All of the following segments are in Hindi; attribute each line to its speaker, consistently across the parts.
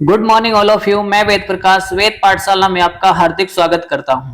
Speaker 1: Good morning all of you. मैं वेद प्रकाश वेद पाठशाला में आपका हार्दिक स्वागत करता हूं।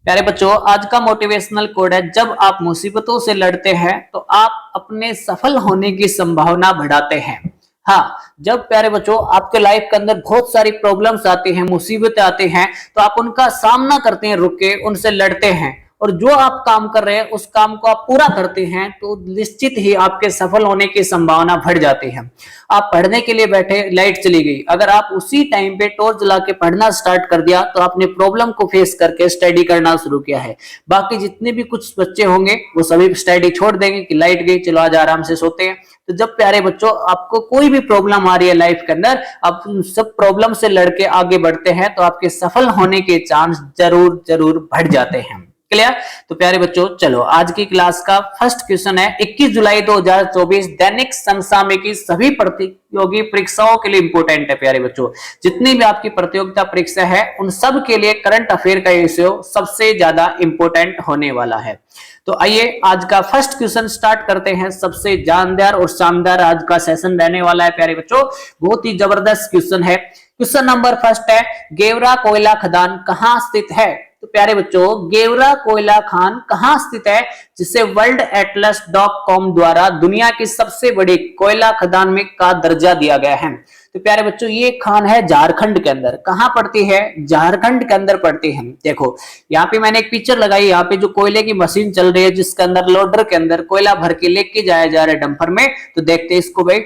Speaker 1: प्यारे बच्चों, आज का मोटिवेशनल कोड है, जब आप मुसीबतों से लड़ते हैं तो आप अपने सफल होने की संभावना बढ़ाते हैं। हाँ, जब प्यारे बच्चों आपके लाइफ के अंदर बहुत सारी प्रॉब्लम्स आती हैं, मुसीबतें आती हैं, तो आप उनका सामना करते हैं, रुक के उनसे लड़ते हैं और जो आप काम कर रहे हैं उस काम को आप पूरा करते हैं तो निश्चित ही आपके सफल होने की संभावना बढ़ जाती है। आप पढ़ने के लिए बैठे, लाइट चली गई, अगर आप उसी टाइम पे टॉर्च जला के पढ़ना स्टार्ट कर दिया तो आपने प्रॉब्लम को फेस करके स्टडी करना शुरू किया है। बाकी जितने भी कुछ बच्चे होंगे वो सभी स्टडी छोड़ देंगे कि लाइट गई, चलो आज आराम से सोते हैं। तो जब प्यारे बच्चों आपको कोई भी प्रॉब्लम आ रही है लाइफ के अंदर, आप सब प्रॉब्लम से लड़के आगे बढ़ते हैं तो आपके सफल होने के चांस जरूर जरूर बढ़ जाते हैं। क्लियर? तो प्यारे बच्चों, चलो आज की क्लास का फर्स्ट क्वेश्चन है 21 जुलाई 2024 दैनिक समसामयिकी सभी प्रतियोगी परीक्षाओं के लिए इंपोर्टेंट है। प्यारे बच्चों, जितनी भी आपकी प्रतियोगिता परीक्षा है उन सब के लिए करंट अफेयर का इश्यू सबसे ज्यादा इंपोर्टेंट होने वाला है। तो आइए आज का फर्स्ट क्वेश्चन स्टार्ट करते हैं। सबसे जानदार और शानदार आज का सेशन रहने वाला है प्यारे बच्चों, बहुत ही जबरदस्त क्वेश्चन है। क्वेश्चन नंबर फर्स्ट है, गेवरा कोयला खदान कहां स्थित है? तो प्यारे बच्चों, गेवरा कोयला खान कहां स्थित है, जिसे वर्ल्ड एटलस .com द्वारा दुनिया की सबसे बड़ी कोयला खदान में का दर्जा दिया गया है। तो प्यारे बच्चों, ये खान है झारखंड के अंदर। कहां पड़ती है? झारखंड के अंदर पड़ती है। देखो यहाँ पे मैंने एक पिक्चर लगाई, यहाँ पे जो कोयले की मशीन चल रही है जिसके अंदर लोडर के अंदर कोयला भर के लेके जाया जा रहा है डंपर में। तो देखते हैं इसको भाई।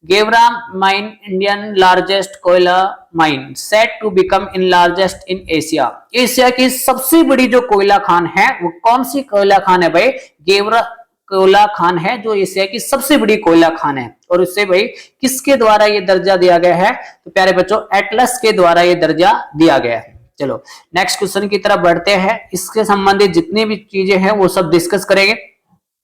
Speaker 1: गेवरा माइन इंडियन लार्जेस्ट कोयला mine set to become in largest in Asia. Asia की सबसे बड़ी जो कोयला खान है वो कौन सी कोयला खान है भाई? गेवरा कोयला खान है जो एशिया की सबसे बड़ी कोयला खान है। और उससे भाई किसके द्वारा ये दर्जा दिया गया है? तो प्यारे बच्चों, एटलस के द्वारा ये दर्जा दिया गया है। चलो नेक्स्ट क्वेश्चन की तरफ बढ़ते हैं। इसके संबंधित जितनी भी चीजें हैं वो सब डिस्कस करेंगे।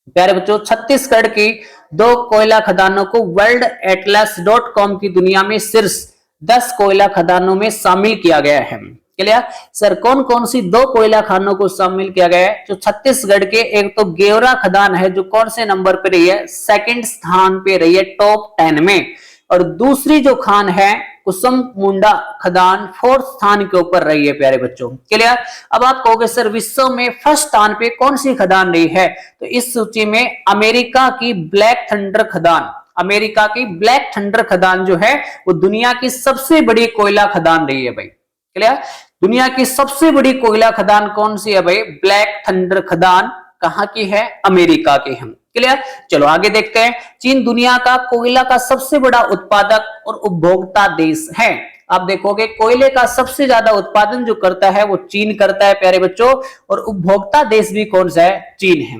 Speaker 1: प्यारे बच्चों, छत्तीसगढ़ की 2 कोयला खदानों को वर्ल्ड एटलस .com की दुनिया में शीर्ष 10 कोयला खदानों में शामिल किया गया है। Clear sir? कौन कौन सी 2 कोयला खानों को शामिल किया गया है? जो छत्तीसगढ़ के, एक तो गेवरा खदान है जो कौन से नंबर पे रही है? सेकंड स्थान पे रही है टॉप 10 में। और दूसरी जो खान है कुसुम मुंडा खदान 4th स्थान के ऊपर रही है। प्यारे बच्चों, क्लियर? अब आप कहोगे सर विश्व में फर्स्ट स्थान पे कौन सी खदान रही है? तो इस सूची में अमेरिका की ब्लैक थंडर खदान, अमेरिका की ब्लैक थंडर खदान जो है वो दुनिया की सबसे बड़ी कोयला खदान रही है भाई। क्लियर? दुनिया की सबसे बड़ी कोयला खदान कौन सी है भाई? ब्लैक थंडर खदान कहां की है? अमेरिका की है। क्लियर? चलो आगे देखते हैं। चीन दुनिया का कोयला का सबसे बड़ा उत्पादक और उपभोक्ता देश है। आप देखोगे कोयले का सबसे ज्यादा उत्पादन जो करता है वो चीन करता है प्यारे बच्चों, और उपभोक्ता देश भी कौन सा है? चीन है।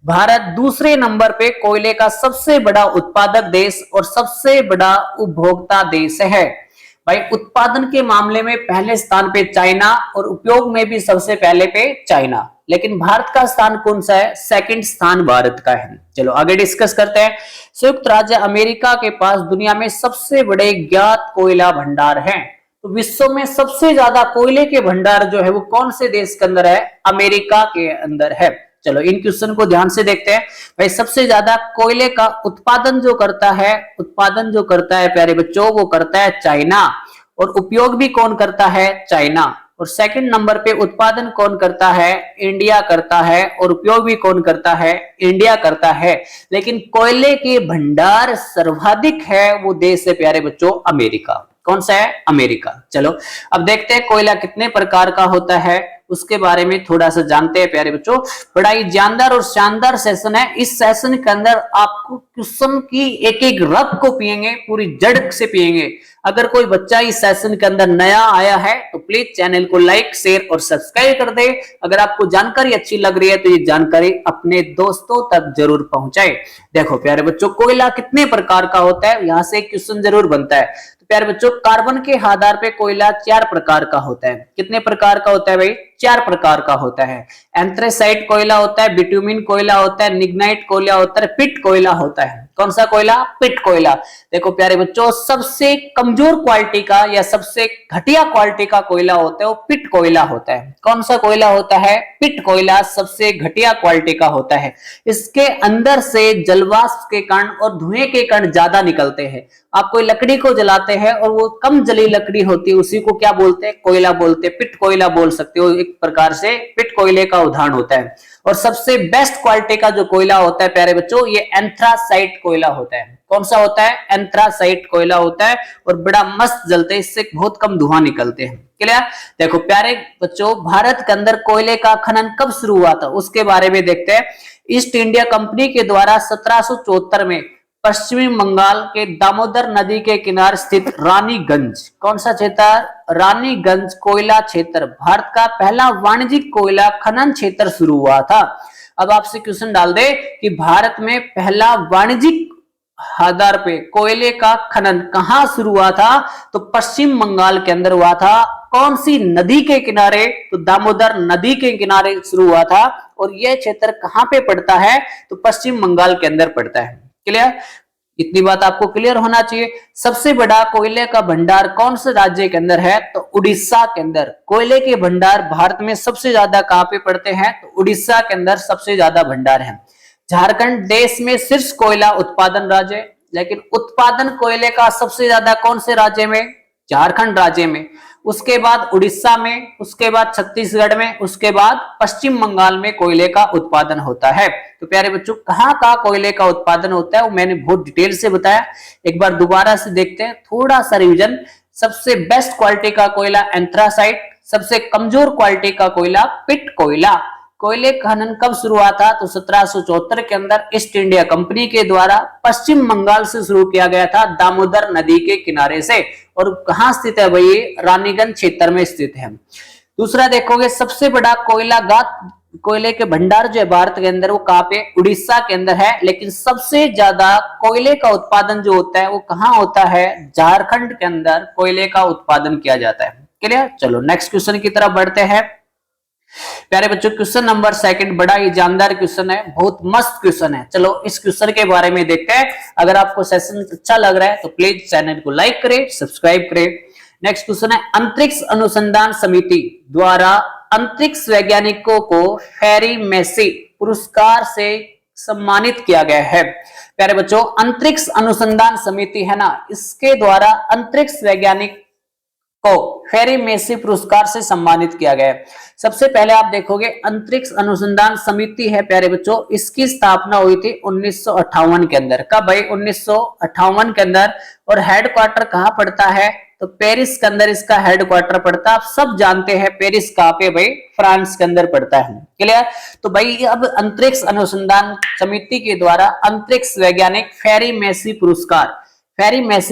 Speaker 1: भारत दूसरे नंबर पे कोयले का सबसे बड़ा उत्पादक देश और सबसे बड़ा उपभोक्ता देश है। भाई उत्पादन के मामले में पहले स्थान पे चाइना और उपयोग में भी सबसे पहले पे चाइना, लेकिन भारत का स्थान कौन सा है? सेकंड स्थान भारत का है। चलो आगे डिस्कस करते हैं। संयुक्त राज्य अमेरिका के पास दुनिया में सबसे बड़े ज्ञात कोयला भंडार हैं। तो विश्व में सबसे ज्यादा कोयले के भंडार जो है वो कौन से देश के अंदर है? अमेरिका के अंदर है। चलो इन क्वेश्चन को ध्यान से देखते हैं। भाई सबसे ज्यादा कोयले का उत्पादन जो करता है प्यारे बच्चों वो करता है चाइना, और उपयोग भी कौन करता है? चाइना। और सेकंड नंबर पे उत्पादन कौन करता है? इंडिया करता है, और उपयोग भी कौन करता है? इंडिया करता है। लेकिन कोयले के भंडार सर्वाधिक है वो देश है प्यारे बच्चों अमेरिका। कौन सा है? अमेरिका। चलो अब देखते हैं कोयला कितने प्रकार का होता है, उसके बारे में थोड़ा सा जानते हैं प्यारे बच्चों। बड़ा ही जानदार और शानदार सेशन है। इस सेशन के अंदर आपको क्वेश्चन की एक एक रग को पिएंगे, पूरी जड़ से पिएंगे। अगर कोई बच्चा इस सेशन के अंदर नया आया है तो प्लीज चैनल को लाइक, शेयर और सब्सक्राइब कर दे। अगर आपको जानकारी अच्छी लग रही है तो ये जानकारी अपने दोस्तों तक जरूर पहुंचाए। देखो प्यारे बच्चों, कोयला कितने प्रकार का होता है, यहां से एक क्वेश्चन जरूर बनता है। तो प्यारे बच्चों, कार्बन के आधार पे कोयला 4 प्रकार का होता है। कितने प्रकार का होता है भाई? 4 प्रकार का होता है। एंथ्रेसाइट कोयला होता है, बिटुमिन कोयला होता है, लिग्नाइट कोयला होता है, पिट कोयला होता है। कौन सा कोयला? पिट कोयला। देखो प्यारे बच्चों, सबसे कमजोर क्वालिटी का या सबसे घटिया क्वालिटी का कोयला होता है वो पिट कोयला होता है। कौन सा कोयला होता है? पिट कोयला सबसे घटिया क्वालिटी का होता है। इसके अंदर से जलवाष्प के कण और धुएं के कण ज्यादा निकलते हैं। आप कोई लकड़ी को जलाते हैं और वो कम जली लकड़ी होती है, उसी को क्या बोलते हैं? कोयला बोलते हैं, पिट कोयला बोल सकते हो। एक प्रकार से पिट कोयले का उदाहरण होता है। और सबसे बेस्ट क्वालिटी का जो कोयला होता है प्यारे बच्चों, ये एंथ्रासाइट कोयला होता है। कौन सा होता है? एंथ्रासाइट कोयला होता है और बड़ा मस्त जलते हैं, इससे बहुत कम धुआं निकलते हैं। क्लियर? देखो प्यारे बच्चों, भारत के अंदर कोयले का खनन कब शुरू हुआ था उसके बारे में देखते हैं। ईस्ट इंडिया कंपनी के द्वारा 1774 में पश्चिमी बंगाल के दामोदर नदी के किनारे स्थित रानीगंज, कौन सा क्षेत्र? रानीगंज कोयला क्षेत्र भारत का पहला वाणिज्यिक कोयला खनन क्षेत्र शुरू हुआ था। अब आपसे क्वेश्चन डाल दे कि भारत में पहला वाणिज्यिक आधार पे कोयले का खनन कहां शुरू हुआ था? तो पश्चिम बंगाल के अंदर हुआ था। कौन सी नदी के किनारे? तो दामोदर नदी के किनारे शुरू हुआ था। और यह क्षेत्र कहां पे पड़ता है? तो पश्चिम बंगाल के अंदर पड़ता है। क्लियर? इतनी बात आपको क्लियर होना चाहिए। सबसे बड़ा कोयले का भंडार कौन से राज्य के अंदर है? तो उड़ीसा के अंदर। कोयले के भंडार भारत में सबसे ज्यादा कहां पे पड़ते हैं? तो उड़ीसा के अंदर सबसे ज्यादा भंडार है। झारखंड देश में शीर्ष कोयला उत्पादन राज्य है, लेकिन उत्पादन कोयले का सबसे ज्यादा कौन से राज्य में? झारखंड राज्य में। उसके बाद उड़ीसा में, उसके बाद छत्तीसगढ़ में, उसके बाद पश्चिम बंगाल में कोयले का उत्पादन होता है। तो प्यारे बच्चों, कहाँ का कोयले का उत्पादन होता है वो मैंने बहुत डिटेल से बताया। एक बार दोबारा से देखते हैं, थोड़ा सा रिवीजन। सबसे बेस्ट क्वालिटी का कोयला एंथ्रासाइट, सबसे कमजोर क्वालिटी का कोयला पिट कोयला। कोयले खनन कब शुरू हुआ था? तो 1774 के अंदर ईस्ट इंडिया कंपनी के द्वारा पश्चिम बंगाल से शुरू किया गया था, दामोदर नदी के किनारे से। और कहां स्थित है भाई? रानीगंज क्षेत्र में स्थित है। दूसरा देखोगे, सबसे बड़ा कोयले के भंडार जो है भारत के अंदर, वो कहां पे? उड़ीसा के अंदर है। लेकिन सबसे ज्यादा कोयले का उत्पादन जो होता है वो कहां होता है? झारखंड के अंदर कोयले का उत्पादन किया जाता है। क्लियर? चलो नेक्स्ट क्वेश्चन की तरफ बढ़ते हैं। प्यारे बच्चों, क्वेश्चन नंबर 2 बड़ा ही जानदार क्वेश्चन है, बहुत मस्त क्वेश्चन है। चलो इस क्वेश्चन के बारे में देखते हैं। अगर आपको सेशन अच्छा लग रहा है तो प्लीज चैनल को लाइक करें, सब्सक्राइब करें। नेक्स्ट क्वेश्चन है, अंतरिक्ष अनुसंधान समिति द्वारा अंतरिक्ष वैज्ञानिकों को फेरी मेसी पुरस्कार से सम्मानित किया गया है। प्यारे बच्चों, अंतरिक्ष अनुसंधान समिति है ना, इसके द्वारा अंतरिक्ष वैज्ञानिक को फेरी मेसी पुरस्कार से सम्मानित किया गया है। सबसे पहले आप देखोगे, अंतरिक्ष अनुसंधान समिति है प्यारे बच्चों, इसकी स्थापना हुई थी 1958 के अंदर। कब भाई? 1958 के अंदर। और हेडक्वार्टर कहां पड़ता है? तो पेरिस के अंदर इसका हेडक्वार्टर पड़ता है। आप सब जानते हैं पेरिस कहां पे भाई? फ्रांस के अंदर पड़ता है। क्लियर? तो भाई अब अंतरिक्ष अनुसंधान समिति के द्वारा अंतरिक्ष वैज्ञानिक फेरी मेसी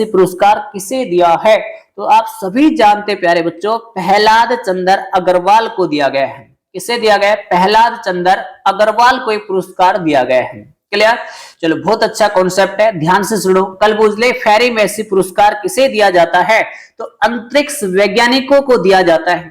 Speaker 1: पुरस्कार किसे दिया है? तो आप सभी जानते प्यारे बच्चों, प्रहलाद चंद्र अग्रवाल को दिया गया है। किसे दिया गया है? प्रहलाद चंद्र अग्रवाल को पुरस्कार दिया गया है। क्लियर? चलो बहुत अच्छा कॉन्सेप्ट है, ध्यान से सुनो। कल पूछ ले, फेरी मेसी पुरस्कार किसे दिया जाता है? तो अंतरिक्ष वैज्ञानिकों को दिया जाता है।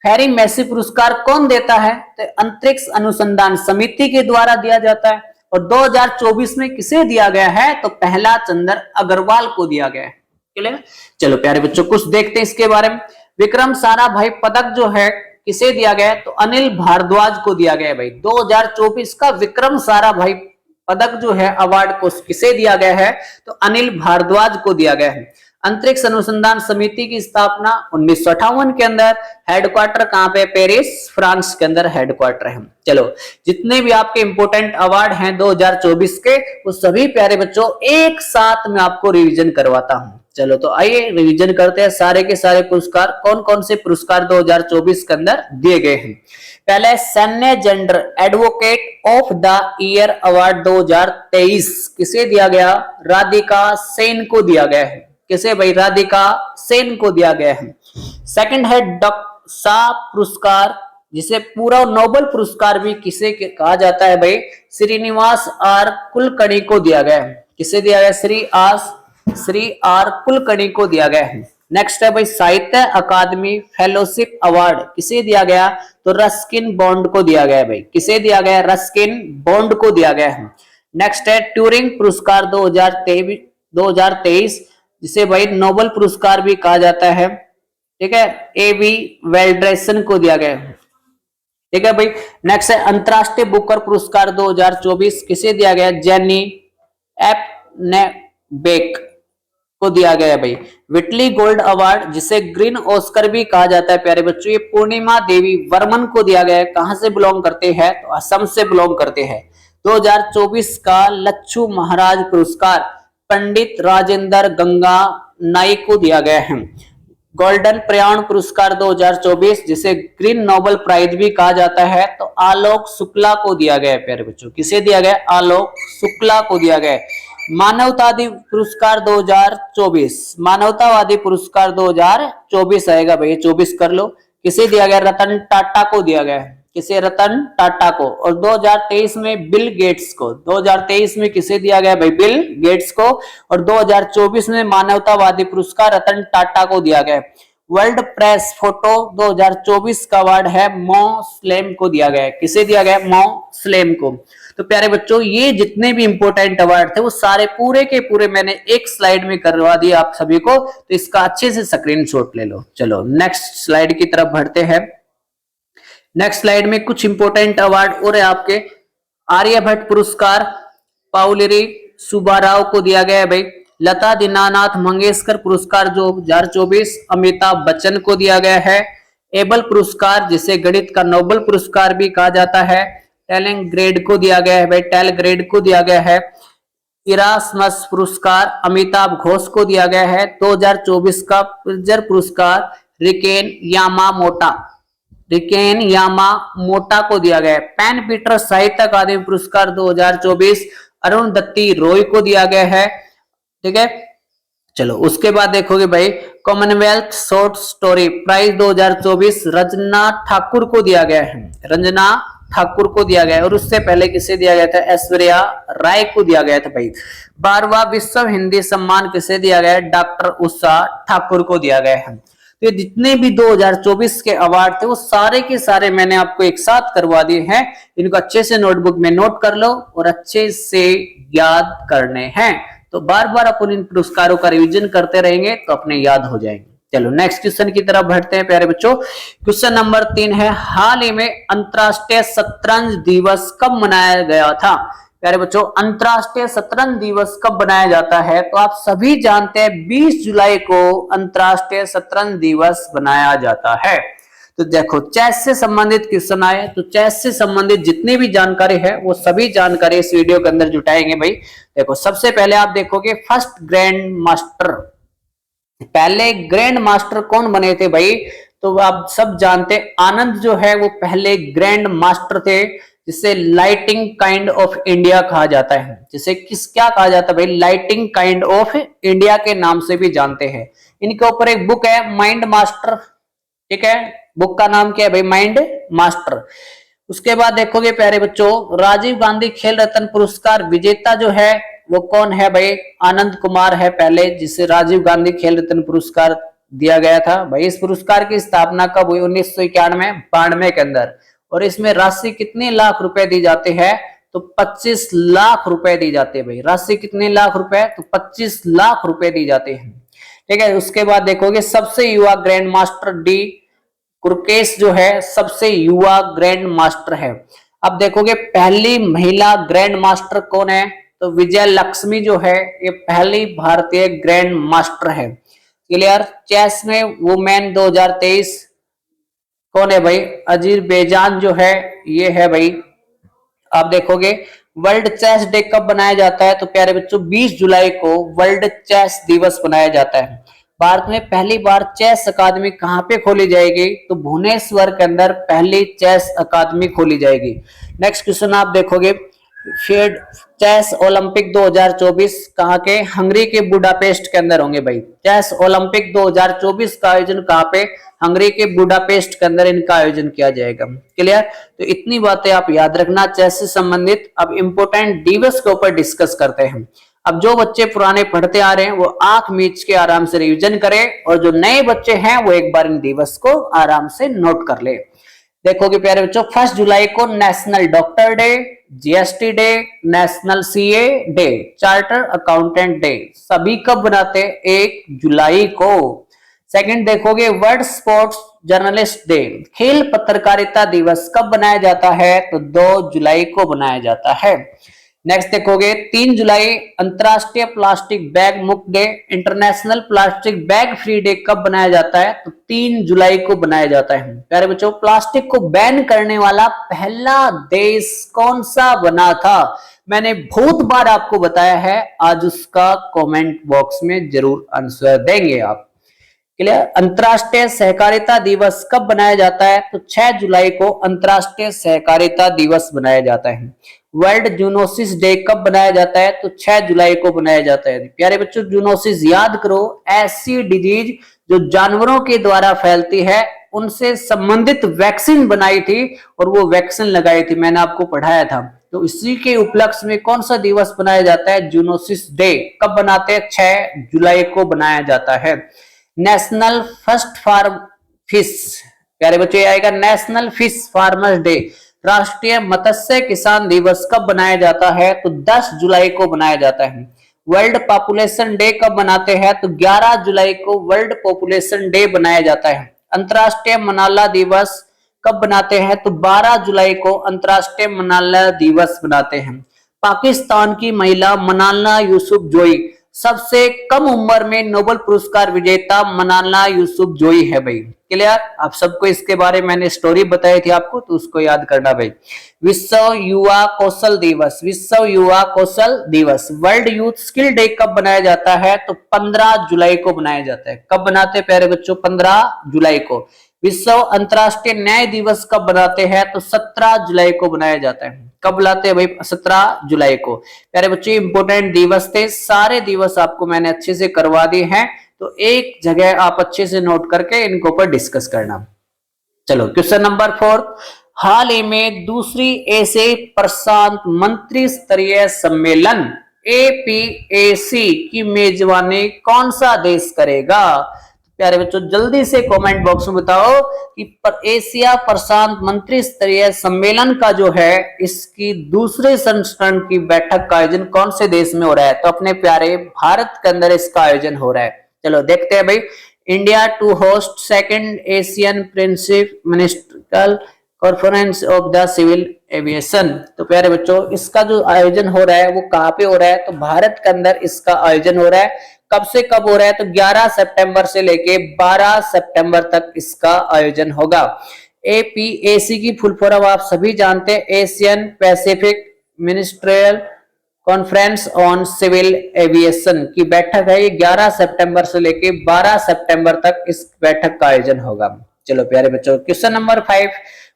Speaker 1: फेरी मेसी पुरस्कार कौन देता है? तो अंतरिक्ष अनुसंधान समिति के द्वारा दिया जाता है। और 2024 में किसे दिया गया है? तो प्रहलाद चंद्र अग्रवाल को दिया गया है। क्लियर? चलो प्यारे बच्चों, कुछ देखते हैं इसके बारे में। विक्रम साराभाई पदक जो है किसे दिया गया है? तो अनिल भारद्वाज को दिया गया है भाई। 2024 का विक्रम साराभाई पदक जो है, अवार्ड को किसे दिया गया है? तो अनिल भारद्वाज को दिया गया है। अंतरिक्ष अनुसंधान समिति की स्थापना 1958 के अंदर। हेडक्वार्टर कहां पे? पेरिस, फ्रांस के अंदर हेडक्वार्टर है। चलो, जितने भी आपके इंपोर्टेंट अवार्ड हैं 2024 के, वो सभी प्यारे बच्चों एक साथ में आपको रिवीजन करवाता हूं। चलो तो आइए रिवीजन करते हैं सारे के सारे पुरस्कार। कौन कौन से पुरस्कार 2024 के अंदर दिए गए हैं? पहले सैन्य gender advocate of the year award 2023 किसे दिया गया? राधिका सेन को दिया गया है। किसे भाई? राधिका सेन को दिया गया है। सेकंड है डॉक्टर सा पुरस्कार, जिसे पूरा नोबेल पुरस्कार भी किसे कहा जाता है भाई? श्रीनिवास आर कुलकर्णी को दिया गया है। किसे दिया गया? श्री आर कुलकर्णी को दिया गया है। नेक्स्ट है भाई साहित्य अकादमी फेलोशिप अवार्ड किसे दिया गया, तो रस्किन बॉन्ड को दिया गया भाई, किसे दिया गया, रस्किन बॉन्ड को दिया गया है। नेक्स्ट है ट्यूरिंग पुरस्कार 2023 जिसे भाई नोबेल पुरस्कार भी कहा जाता है, ठीक है, एवी वेल्ड्रेसन को दिया गया है, ठीक है भाई। नेक्स्ट है अंतरराष्ट्रीय बुकर पुरस्कार 2024 किसे दिया गया, जेनी एपनेबेक को दिया गया भाई। विटली गोल्ड अवार्ड जिसे ग्रीन ऑस्कर भी कहा जाता है प्यारे बच्चों, ये पूर्णिमा देवी वर्मन को दिया गया है। कहां से बिलोंग करते हैं, तो असम से बिलोंग करते हैं। 2024 का लच्छू महाराज पुरस्कार पंडित राजेंद्र गंगा नाइक को दिया गया है। गोल्डन प्रयाण पुरस्कार 2024 जिसे ग्रीन नोबेल प्राइज भी कहा जाता है, तो आलोक शुक्ला को दिया गया है प्यारे बच्चों, किसे दिया गया, आलोक शुक्ला को दिया गया है। मानवतावादी पुरस्कार 2024, मानवतावादी पुरस्कार 2024 आएगा भाई, 24 कर लो, किसे दिया गया, रतन टाटा को दिया गया है, किसे, रतन टाटा को। और 2023 में बिल गेट्स को, 2023 में किसे दिया गया भाई, बिल गेट्स को। और 2024 में मानवतावादी पुरस्कार रतन टाटा को दिया गया। वर्ल्ड प्रेस फोटो 2024 का अवार्ड है मो स्लेम को दिया गया है, किसे दिया गया, मो स्लेम को। तो प्यारे बच्चों ये जितने भी इंपॉर्टेंट अवार्ड थे वो सारे पूरे के पूरे मैंने एक स्लाइड में करवा दिए आप सभी को, तो इसका अच्छे से स्क्रीनशॉट ले लो। चलो नेक्स्ट स्लाइड की तरफ बढ़ते हैं। नेक्स्ट स्लाइड में कुछ इंपॉर्टेंट अवार्ड और है आपके। आर्यभट्ट पुरस्कार पाउलेरी सुब्बाराव को दिया गया है भाई। लता दीनानाथ मंगेशकर पुरस्कार 2024 अमिताभ बच्चन को दिया गया है। एबल पुरस्कार जिसे गणित का नोबेल पुरस्कार भी कहा जाता है, टेलिंग ग्रेड को दिया गया है भाई, टेल ग्रेड को दिया गया है। इरास्मस पुरस्कार अमिताभ घोष को दिया गया है। 2024 का प्रिट्जर पुरस्कार रिकेन यामामोटा को दिया गया है। पैन पीटर साहित्य अकादमी पुरस्कार 2024 अरुण दत्ती रॉय को दिया गया है, ठीक है। चलो उसके बाद देखोगे भाई commonwealth short story prize 2024 Ranjana Thakur को दिया गया है, रंजना ठाकुर को दिया गया है। और उससे पहले किसे दिया गया था, ऐश्वर्या राय को दिया गया था भाई। 12वां विश्व हिंदी सम्मान किसे दिया गया है, डॉक्टर उषा ठाकुर को दिया गया है। तो ये जितने भी 2024 के अवार्ड थे वो सारे के सारे मैंने आपको एक साथ करवा दिए हैं। इनको अच्छे से नोटबुक में नोट कर लो और अच्छे से याद करने हैं। तो बार बार अपन इन पुरस्कारों का रिवीजन करते रहेंगे तो अपने याद हो जाएंगे। चलो नेक्स्ट क्वेश्चन की तरफ बढ़ते हैं प्यारे बच्चों। क्वेश्चन नंबर 3 है, हाल ही में अंतरराष्ट्रीय शतरंज दिवस कब मनाया गया था। प्यारे बच्चों अंतरराष्ट्रीय शतरंज दिवस कब मनाया जाता है, तो आप सभी जानते हैं 20 जुलाई को अंतरराष्ट्रीय शतरंज दिवस मनाया जाता है। तो देखो चेस से संबंधित क्वेश्चन आए, तो चेस से संबंधित जितनी भी जानकारी है वो सभी जानकारी इस वीडियो के अंदर जुटाएंगे भाई। देखो सबसे पहले आप देखोगे फर्स्ट ग्रैंड मास्टर, पहले ग्रैंड मास्टर कौन बने थे भाई, तो आप सब जानते आनंद जो है वो पहले ग्रैंड मास्टर थे, जिसे लाइटिंग काइंड ऑफ इंडिया कहा जाता है। जिसे क्या कहा जाता है भाई, लाइटिंग काइंड ऑफ इंडिया के नाम से भी जानते हैं। इनके ऊपर एक बुक है माइंड मास्टर, ठीक है, बुक का नाम क्या है भाई, माइंड मास्टर। उसके बाद देखोगे प्यारे बच्चों राजीव गांधी खेल रत्न पुरस्कार विजेता जो है वो कौन है भाई, आनंद कुमार है पहले, जिसे राजीव गांधी खेल रत्न पुरस्कार दिया गया था भाई। इस पुरस्कार की स्थापना कब हुई, 1991-92 के अंदर। और इसमें राशि कितने लाख रुपए दी जाते हैं, तो 25 लाख रुपए दी जाते हैं भाई। राशि कितने लाख रुपए, तो 25 लाख रुपए दी जाते हैं, ठीक है। उसके बाद देखोगे सबसे युवा ग्रैंड मास्टर डी कुरकेश जो है सबसे युवा ग्रैंड मास्टर है। अब देखोगे पहली महिला ग्रैंड मास्टर कौन है, तो विजय लक्ष्मी जो है ये पहली भारतीय ग्रैंड मास्टर है। क्लियर। चेस में वुमेन 2023 कौन है भाई, अजरबैजान जो है ये है भाई। आप देखोगे वर्ल्ड चेस डे कब बनाया जाता है, तो प्यारे बच्चों 20 जुलाई को वर्ल्ड चेस दिवस बनाया जाता है। भारत में पहली बार चेस अकादमी कहां पे खोली जाएगी, तो भुवनेश्वर के अंदर पहली चेस अकादमी खोली जाएगी। नेक्स्ट क्वेश्चन आप देखोगे फेड चेस ओलंपिक 2024 कहां के, हंगरी के बुडापेस्ट के अंदर होंगे भाई। चेस ओलंपिक 2024 का आयोजन कहां पे, हंगरी के बुडापेस्ट के अंदर इनका आयोजन किया जाएगा। क्लियर। तो इतनी बातें आप याद रखना चेस से संबंधित। अब इंपोर्टेंट दिवस के ऊपर डिस्कस करते हैं। अब जो बच्चे पुराने पढ़ते आ रहे हैं वो आंख मीच के आराम से रिवीजन करें, और जो नए बच्चे हैं वो एक बार इन दिवस को आराम से नोट कर ले। देखोगे प्यारे बच्चों, 1 जुलाई को national doctor day, GST day, national CA day, charter accountant day, सभी कब बनाते हैं? 1 जुलाई को। सेकंड देखोगे, वर्ल्ड स्पोर्ट्स जर्नलिस्ट डे, खेल पत्रकारिता दिवस कब बनाया जाता है? तो 2 जुलाई को बनाया जाता है। नेक्स्ट देखोगे, 3 जुलाई अंतरराष्ट्रीय प्लास्टिक बैग मुक्त day, international plastic bag free day कब बनाया जाता है? तो 3 जुलाई को बनाया जाता है। प्यारे बच्चों, प्लास्टिक को बैन करने वाला पहला देश कौन सा बना था? मैंने बहुत बार आपको बताया है, आज उसका कमेंट बॉक्स में जरूर आंसर देंगे आप। क्लियर? अंतरराष्ट्रीय सहकारिता दिवस कब बनाया जाता है? तो 6 जुलाई को अंतरराष्ट्रीय सहकारिता दिवस बनाया जाता है। वर्ल्ड जूनोसिस डे कब बनाया जाता है? तो 6 जुलाई को बनाया जाता है। प्यारे बच्चों, जूनोसिस याद करो, ऐसी डिजीज जो जानवरों के द्वारा फैलती है, उनसे संबंधित वैक्सीन बनाई थी और वो वैक्सीन लगाई थी, मैंने आपको पढ़ाया था। तो इसी के उपलक्ष्य में कौन सा दिवस बनाया जाता है? Zoonosis day. कब बनाते हैं? 6 जुलाई को बनाया जाता है। नेशनल फर्स्ट फार्म फिश, प्यारे बच्चों ये आएगा नेशनल फिश फार्मर्स डे। राष्ट्रीय मत्स्य किसान दिवस कब बनाया जाता है? तो 10 जुलाई को बनाया जाता है। वर्ल्ड पॉपुलेशन डे कब मनाते हैं? तो 11 जुलाई को वर्ल्ड पॉपुलेशन डे बनाया जाता है। अंतरराष्ट्रीय मलाला दिवस कब बनाते हैं? तो 12 जुलाई को अंतरराष्ट्रीय मलाला दिवस बनाते हैं। पाकिस्तान की महिला मलाला यूसुफजई सबसे कम उम्र में नोबेल पुरस्कार विजेता मलाला यूसुफजई है भाई। क्लियर? आप सबको इसके बारे में मैंने स्टोरी बताई थी आपको, तो उसको याद करना भाई। विश्व युवा कौशल दिवस, विश्व युवा कौशल दिवस। वर्ल्ड यूथ स्किल डे कब बनाया जाता है? तो 15 जुलाई को बनाया जाता है। कब बनाते हैं प्यारे बच्चों? 15 जुलाई को। विश्व अंतरराष्ट्रीय न्याय दिवस कब बनाते हैं? तो 17 जुलाई को बनाया जाता है। कब लाते हैं भाई? 17 जुलाई को। प्यारे बच्चों, इंपोर्टेंट दिवस थे, सारे दिवस आपको मैंने अच्छे से करवा दिए हैं, तो एक जगह आप अच्छे से नोट करके इनको ऊपर डिस्कस करना। चलो क्वेश्चन नंबर 4, हाल ही में दूसरी एशियाई प्रशांत मंत्री स्तरीय सम्मेलन APAC की मेजबानी कौन सा देश करेगा? प्यारे बच्चों, जल्दी से कमेंट बॉक्स में बताओ कि एशिया प्रशांत मंत्री स्तरीय सम्मेलन का जो है, इसकी दूसरे संस्करण की बैठक का आयोजन कौन से देश में हो रहा है? तो अपने प्यारे भारत के अंदर इसका आयोजन हो रहा है। चलो देखते हैं भाई। India to host second Asian principal ministerial conference of the civil aviation. तो प्यारे बच्चों, इसका जो आयोजन हो रहा है वो कहाँ पे हो रहा है? तो भारत के अंदर इसका आयोजन हो रहा है। कब से कब हो रहा है? तो 11 सितंबर से लेके 12 सितंबर तक इसका आयोजन होगा। APAC की फुल फॉर्म आप सभी जानते हैं, Asian Pacific ministerial conference on civil aviation की बैठक है। ये 11 सितंबर से लेके 12 सितंबर तक इस बैठक का आयोजन होगा। चलो प्यारे बच्चों, क्वेश्चन नंबर 5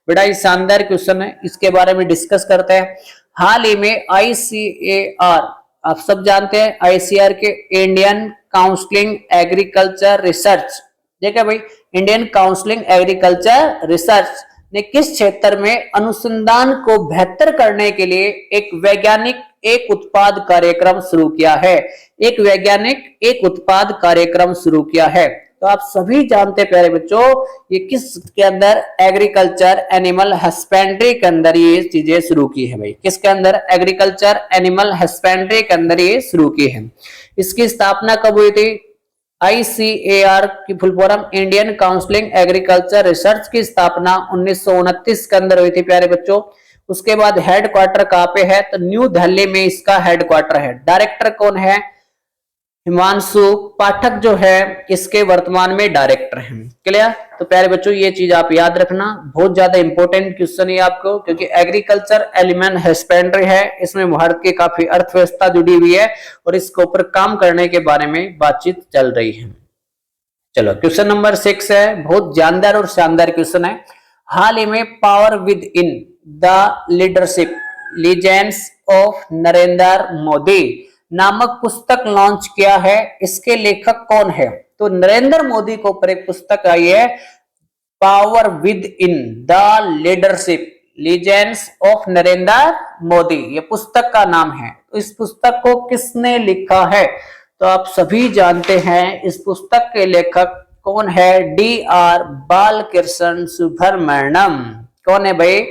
Speaker 1: बड़ा ही शानदार क्वेश्चन है, इसके बारे में डिस्कस करते हैं। हाल ही में ICAR, आप सब जानते हैं ICAR के इंडियन काउंसलिंग एग्रीकल्चर रिसर्च, देखा भाई, इंडियन काउंसलिंग एग्रीकल्चर रिसर्च ने किस क्षेत्र में अनुसंधान को बेहतर करने के लिए एक वैज्ञानिक एक उत्पाद कार्यक्रम शुरू किया है? एक वैज्ञानिक एक उत्पाद कार्यक्रम शुरू किया है। तो आप सभी जानते हैं प्यारे बच्चों, ये किस के अंदर? एग्रीकल्चर एनिमल हस्बेंड्री के अंदर ये चीजें शुरू की है भाई। किसके अंदर? एग्रीकल्चर एनिमल हस्बेंड्री के अंदर ये शुरू की है। इसकी स्थापना कब हुई थी? ICAR की full form Indian counselling agriculture research की स्थापना 1929 के अंदर हुई थी प्यारे बच्चों। उसके बाद हेडक्वार्टर कहाँ पे है? तो न्यू दिल्ली में इसका हेडक्वार्टर है। डायरेक्टर कौन है? हिमांशु पाठक जो है इसके वर्तमान में डायरेक्टर हैं। क्लियर? तो प्यारे बच्चों, ये चीज आप याद रखना, बहुत ज्यादा इंपॉर्टेंट क्वेश्चन है आपको, क्योंकि एग्रीकल्चर एलिमेंट हस्बेंड्री है, इसमें भारत की काफी अर्थव्यवस्था जुड़ी हुई है और इसके ऊपर काम करने के बारे में बातचीत चल रही है। चलो क्वेश्चन नंबर 6 है, बहुत जानदार और शानदार क्वेश्चन है। हाल ही में power with in the leadership legends of Narendra Modi नामक पुस्तक लॉन्च किया है। इसके लेखक कौन है? तो नरेंद्र मोदी के ऊपर एक पुस्तक आई है, power with in the leadership legends of Narendra Modi, ये पुस्तक का नाम है। तो इस पुस्तक को किसने लिखा है? तो आप सभी जानते हैं इस पुस्तक के लेखक कौन है? D.R. बालकृष्ण सुब्रमण्यम। कौन है भाई?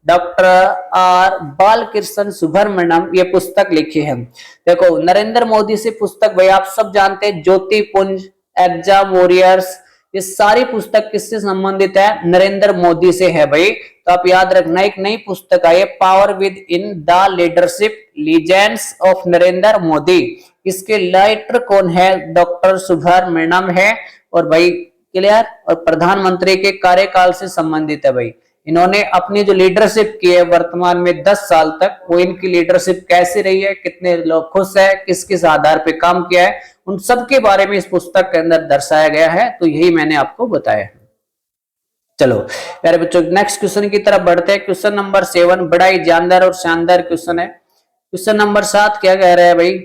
Speaker 1: Doctor R. बालकृष्ण सुब्रमण्यम ये पुस्तक लिखी है। देखो नरेंद्र मोदी से पुस्तक भाई आप सब जानते हैं, ज्योति पुंज, एग्जाम वॉरियर्स, ये सारी पुस्तक किससे संबंधित है? नरेंद्र मोदी से है भाई। तो आप याद रखना एक नई पुस्तक आई है, power with in the leadership legends of Narendra Modi. इसके राइटर कौन है? डॉक्टर सुब्रमण्यम है। और भाई क्लियर, और प्रधानमंत्री के कार्यकाल से संबंधित है भाई। इन्होंने अपनी जो लीडरशिप की है वर्तमान में 10 साल तक, वो इनकी लीडरशिप कैसी रही है, कितने लोग खुश है, किस किस आधार पे काम किया है, उन सब के बारे में इस पुस्तक के अंदर दर्शाया गया है। तो यही मैंने आपको बताया। चलो प्यारे बच्चों नेक्स्ट क्वेश्चन की तरफ बढ़ते हैं। क्वेश्चन नंबर 7 बड़ा ही जानदार और शानदार क्वेश्चन है। क्वेश्चन नंबर 7 क्या कह रहा है भाई?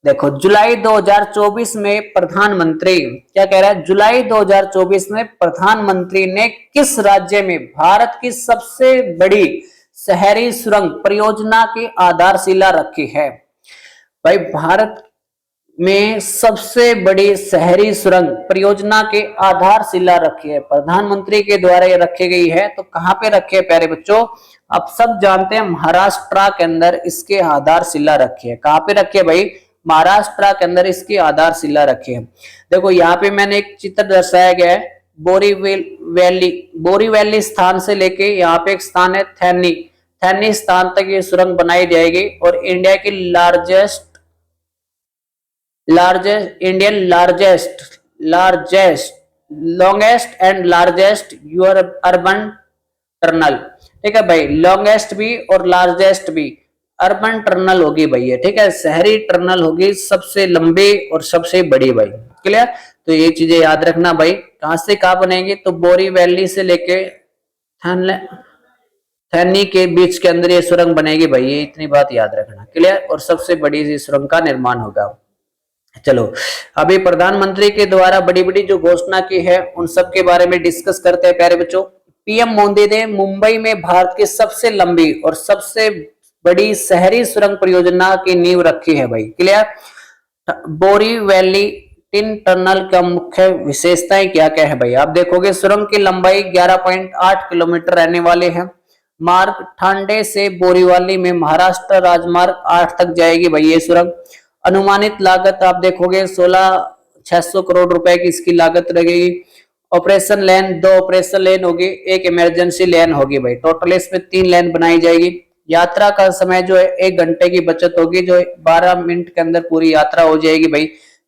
Speaker 1: देखो जुलाई 2024 में प्रधानमंत्री क्या कह रहा है? जुलाई 2024 में प्रधानमंत्री ने किस राज्य में भारत की सबसे बड़ी शहरी सुरंग परियोजना की आधारशिला रखी है? भाई भारत में सबसे बड़ी शहरी सुरंग परियोजना के आधारशिला रखी है, प्रधानमंत्री के द्वारा ये रखी गई है। तो कहां पे रखी है प्यारे बच्चों? आप सब जानते हैं महाराष्ट्र के अंदर इसके आधारशिला रखी है। कहां पे रखी है भाई? महाराष्ट्र के अंदर इसकी आधारशिला रखी है। देखो यहाँ पे मैंने एक चित्र दर्शाया गया है, बोरीवली स्थान से लेके यहाँ पे एक स्थान है थैनी स्थान तक ये सुरंग बनाई जाएगी। और इंडिया की longest and largest urban tunnel, ठीक है भाई, लॉन्गेस्ट भी और लार्जेस्ट भी अर्बन टनल होगी भाई ये, ठीक है, शहरी टनल होगी सबसे लंबी और सबसे बड़ी भाई। क्लियर? तो ये चीजें याद रखना भाई। कहां से कहां बनेगी? तो बोरीवली से लेके थैनी के बीच के अंदर ये सुरंग बनेगी भाई, ये इतनी बात याद रखना। क्लियर? और सबसे बड़ी सुरंग का निर्माण होगा। चलो अभी प्रधानमंत्री के द्वारा बड़ी बड़ी जो घोषणा की है उन सब के बारे में डिस्कस करते हैं प्यारे बच्चों। पीएम मोदी ने मुंबई में भारत की सबसे लंबी और सबसे बड़ी शहरी सुरंग परियोजना की नींव रखी है भाई। क्लियर? बोरीवली टिन टनल का मुख्य विशेषताएं क्या क्या है भाई? आप देखोगे सुरंग की लंबाई 11.8 किलोमीटर रहने वाले है। मार्ग ठांडे से बोरीवली में महाराष्ट्र राजमार्ग 8 तक जाएगी भाई ये सुरंग। अनुमानित लागत आप देखोगे 16,600 करोड़ रुपए की इसकी लागत लगेगी। ऑपरेशन लेन 2 ऑपरेशन लेन होगी, एक इमरजेंसी लेन होगी भाई। टोटल इसमें 3 लेन बनाई जाएगी। यात्रा का समय जो है 1 घंटे की बचत होगी, जो 12 मिनट के अंदर पूरी यात्रा हो जाएगी भाई।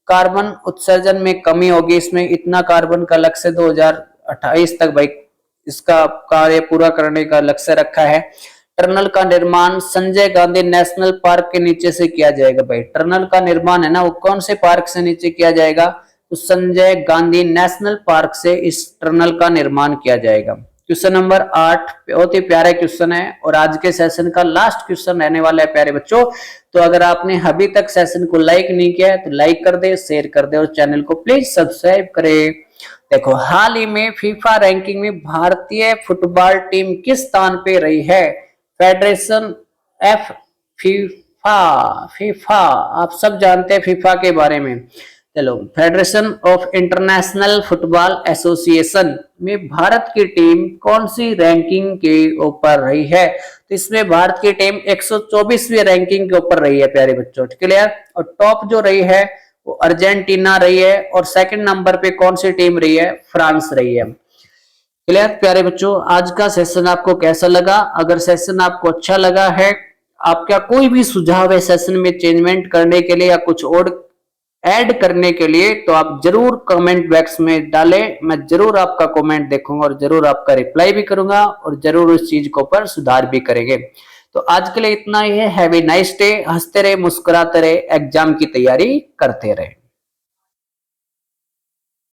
Speaker 1: कार्बन उत्सर्जन में कमी होगी, इसमें इतना कार्बन का लक्ष्य 2028 तक भाई इसका कार्य पूरा करने का लक्ष्य रखा है। टनल का निर्माण संजय गांधी नेशनल पार्क के नीचे से किया जाएगा भाई। टनल का निर्माण है ना वो कौन से पार्क से नीचे किया जाएगा? तो संजय गांधी नेशनल पार्क से इस टनल का निर्माण किया जाएगा। क्वेश्चन नंबर 8 बहुत ही प्यारा क्वेश्चन है और आज के सेशन का लास्ट क्वेश्चन रहने वाला है प्यारे बच्चों। तो अगर आपने अभी तक सेशन को लाइक नहीं किया है तो लाइक कर दे, शेयर कर दे और चैनल को प्लीज सब्सक्राइब करें। देखो हाल ही में फीफा रैंकिंग में भारतीय फुटबॉल टीम किस स्थान पे रही है? फेडरेशन एफ फीफा आप सब जानते हैं फीफा के बारे में। चलो federation of international football association में भारत की टीम कौन सी रैंकिंग के ऊपर रही है? तो इसमें भारत की टीम 124वीं रैंकिंग के ऊपर रही है प्यारे बच्चों। क्लियर? और टॉप जो रही है वो अर्जेंटीना रही है और सेकंड नंबर पे कौन सी टीम रही है? फ्रांस रही है। क्लियर प्यारे बच्चों? आज का सेशन आपको कैसा लगा? अगर सेशन आपको अच्छा लगा है, आपका कोई भी सुझाव है सेशन में चेंजमेंट करने के लिए या कुछ और ऐड करने के लिए, तो आप जरूर कमेंट बॉक्स में डालें। मैं जरूर आपका कमेंट देखूंगा और जरूर आपका रिप्लाई भी करूंगा और जरूर उस चीज को पर सुधार भी करेंगे। तो आज के लिए इतना ही है। Have a nice day. हंसते रहे, मुस्कुराते रहे, एग्जाम की तैयारी करते रहे।